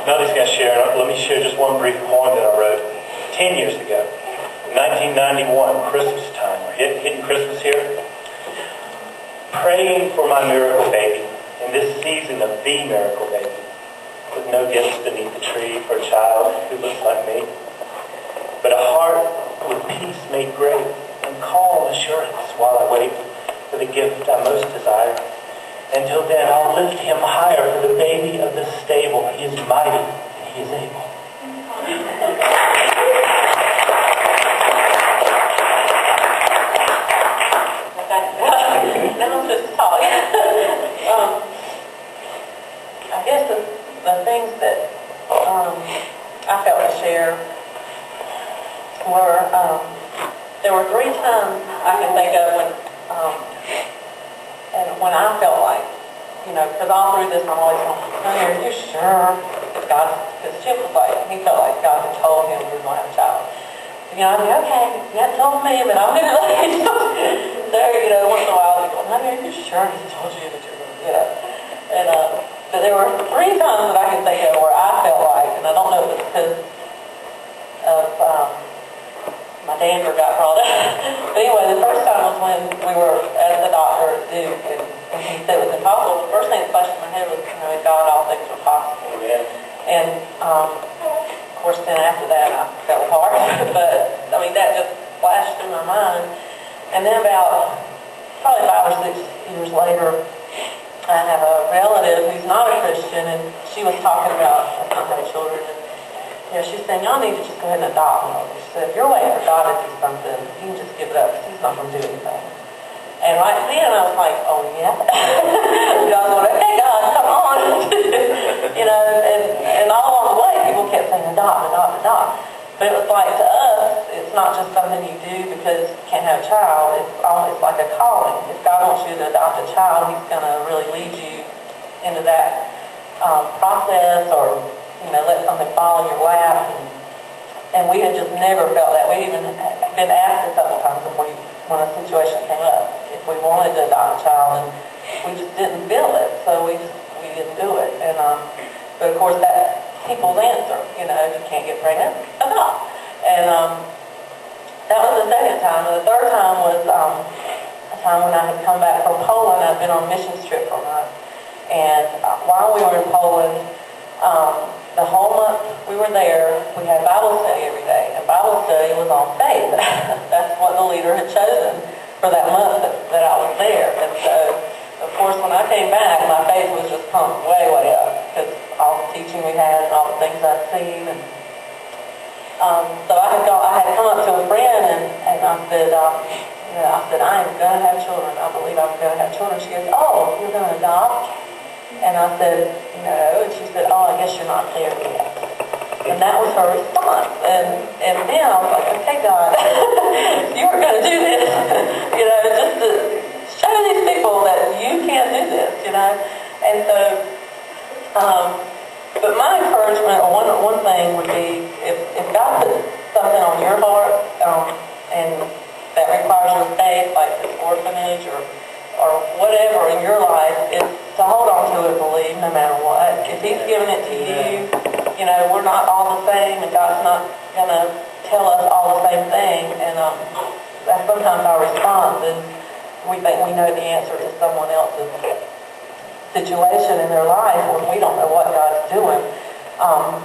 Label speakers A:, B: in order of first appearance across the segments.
A: Melody's going to share. Let me share just one brief poem that I wrote 10 years ago. 1991, Christmas time. We're hitting Christmas here. Praying for my miracle baby in this season of the miracle baby, with no gifts beneath the tree for a child who looks like me, but a heart with peace made great and calm assurance while I wait for the gift I most desire. Until then, I'll lift him higher for the baby of the stable. He is mighty and he is able.
B: Now I'm just talking. I guess the things that I felt to share were, there were 3 times I can think of when I felt like, because all through this I'm always going, honey, are you sure? Because Chip was like, he felt like God had told him he was going to have a child. I'd be, okay, you hadn't told me, but I'm going to let you there, once in a while, I'd be going, honey, are you sure he told you that you're going to get it? And, but there were 3 times that I can think of where I felt like, and I don't know if it's because of my dander got brought up. But anyway, the first time was when we were at the doctor at Duke, and he said it was impossible. The first thing that flashed in my head was, in God, all things are possible.
A: Yeah.
B: And, of course, then after that, I fell apart. But, that just flashed through my mind. And then about probably 5 or 6 years later, I have a relative who's not a Christian, and she was talking about not having children. And, she's saying, y'all need to just go ahead and adopt them. She said, if you're waiting for God to do something, you can just give it up because he's not going to do anything. And right then I was like, oh yeah. God's going, okay God, come on. and all along the way people kept saying adopt. But it was like, to us, it's not just something you do because you can't have a child. It's like a calling. If God wants you to adopt a child, he's going to really lead you into that process, or let something fall in your lap. And we had just never felt that. We'd even been asked a couple times when a situation came up if we wanted to adopt a child, and we just didn't feel it, so we didn't do it. And but of course that's people's answer. If you can't get pregnant, adopt. And that was the second time. And the third time was a time when I had come back from Poland. I'd been on a missions trip for a month, and while we were in Poland, the whole month we were there, we had Bible study every day, and Bible study was on faith. That's what the leader had chosen for that month that I was there. And so, of course, when I came back, my faith was just pumped way, way up, because all the teaching we had and all the things I'd seen. And so I had come up to a friend, and I said, I am going to have children. I believe I'm going to have children. She goes, oh, you're going to adopt? And I said, no. And she said, oh, I guess you're not there yet. And that was her response. And then I was like, okay, God, you were going to do this. Just to show these people that you can't do this, And so, but my encouragement, or one thing would be, if God puts something on your heart, and that requires your faith, like this orphanage or whatever in your life, is to hold on to it and believe no matter what. If he's giving it to you, we're not all the same, and God's not going to tell us all the same thing. And that's sometimes our response is we think we know the answer to someone else's situation in their life when we don't know what God is doing. I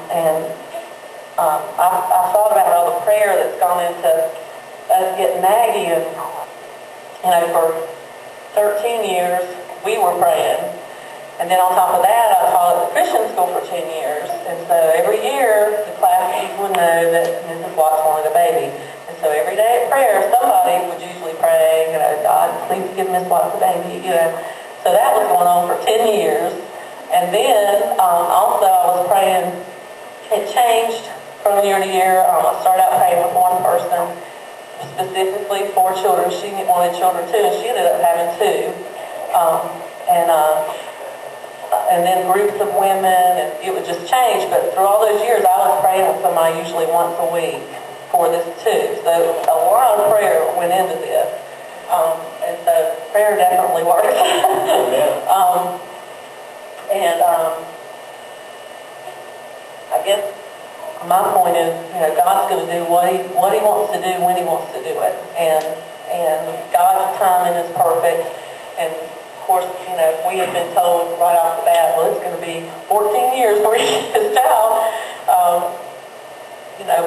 B: thought about all the prayer that's gone into us getting Maggie, and for 13 years we were praying. And then on top of that, I taught at the Christian school for 10 years. And so every year, the classes would know that Mrs. Watts wanted a baby. And so every day at prayer, somebody would usually pray, God, please give Miss Watts a baby, So that was going on for 10 years. And then also I was praying, it changed from year to year. I started out praying with one person, specifically for children. She wanted children too, and she ended up having 2. And then groups of women, and it would just change. But through all those years, I was praying with somebody usually once a week for this too. So a lot of prayer went into this. And so prayer definitely works. my point is, God's going to do what he wants to do when he wants to do it. And God's timing is perfect. And of course, we had been told right off the bat, well, it's going to be 14 years before he gets his child.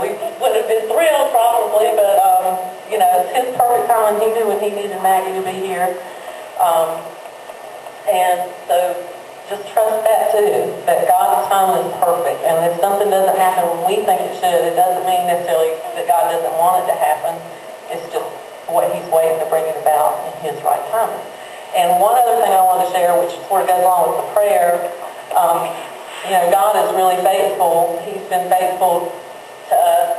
B: We would have been thrilled probably, but, it's his perfect time, and he knew when he needed Maggie to be here. And so just trust that too, that God's time is perfect. And if something doesn't happen when we think it should, it doesn't mean necessarily that God doesn't want it to happen. It's just what he's waiting to bring it about in his right time. And one other thing I want to share, which sort of goes along with the prayer, God is really faithful. He's been faithful to us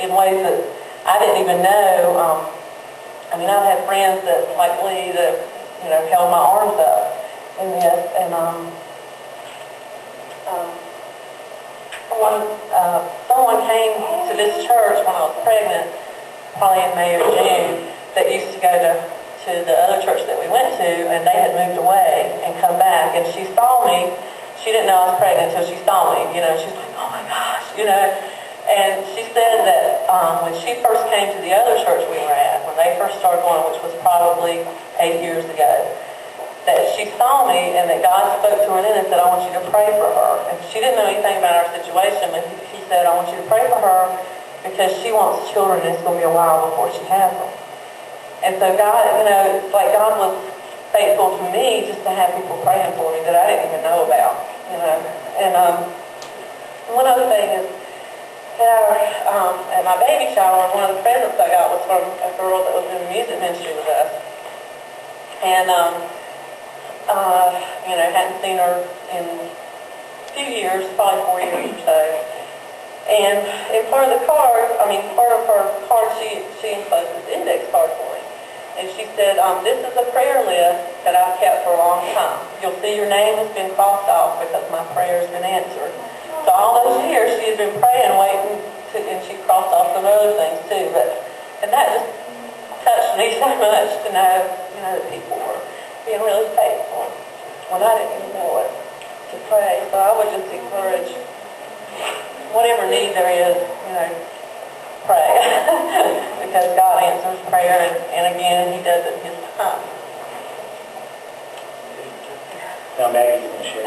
B: in ways that I didn't even know. I've had friends that, like Lee, that, held my arms up in this. And someone came to this church when I was pregnant, probably in May or June, that used to go to the other church that we went to, and they had moved away and come back. And she saw me. She didn't know I was pregnant until she saw me. She's like, oh my gosh, And she said that when she first came to the other church we were at, when they first started going, which was probably 8 years ago, that she saw me and that God spoke to her then and said, I want you to pray for her. And she didn't know anything about our situation, but he said, I want you to pray for her because she wants children and it's going to be a while before she has them. And so God, it's like God was faithful to me just to have people praying for me that I didn't even know about, And one other thing is, at my baby shower, one of the presents I got was from a girl that was in the music ministry with us. And, hadn't seen her in a few years, probably 4 years or so. And in part of her card, she enclosed this index card for me. And she said, this is a prayer list that I've kept for a long time. You'll see your name has been crossed off because my prayer's been answered. So all those years she had been praying, and she crossed off some other things too. And that just touched me so much to know, that people were being really faithful when I didn't even know it to pray. So I would just encourage whatever need there is, pray. Because God answers prayer, and again, he does it his time.
A: Now Maggie's going to share.